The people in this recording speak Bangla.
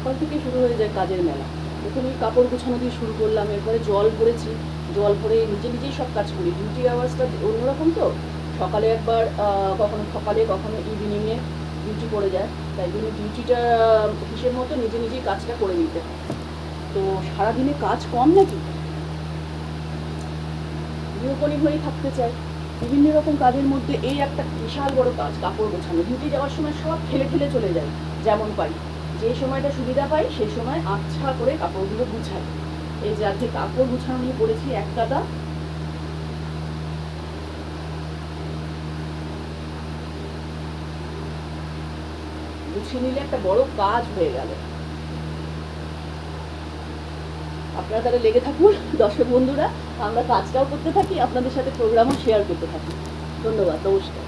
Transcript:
সকাল থেকে শুরু হয়ে যায় কাজের মেলা। প্রথমে কাপড় গোছানো দিয়ে শুরু করলাম, এরপরে জল ভরেছি, জল ভরে নিজে নিজেই সব কাজ করি। ডিউটি আওয়ার্সটা অন্যরকম তো, সকালে একবার কখনো সকালে কখনো ইভিনিংয়ে ডিউটি পড়ে যায়, তাই জন্য ডিউটিটা হিসেব মতো নিজে নিজেই কাজটা করে নিতে হয়। তো সারাদিনে কাজ কম নাকি, গৃহকর্মী হয়েই থাকতে চাই। বিভিন্ন রকম কাজের মধ্যে এই একটা বিশাল বড় কাজ কাপড় গোছানো। ডিউটি যাওয়ার সময় সব ঠেলে ঠেলে চলে যাই যেমন পারি, যে সময়টা সুবিধা পাই সেই সময় আচ্ছা করে কাপড়গুলো গুছাই। এই যে আজকে কাপড় গুছানো নিয়ে পড়েছি এক কাদা। গুছিয়ে নিলে একটা বড় কাজ হয়ে গেল। আপনারা তাহলে লেগে থাকুন দর্শক বন্ধুরা, আমরা কাজটাও করতে থাকি, আপনাদের সাথে প্রোগ্রামও শেয়ার করতে থাকি। ধন্যবাদ, নমস্কার।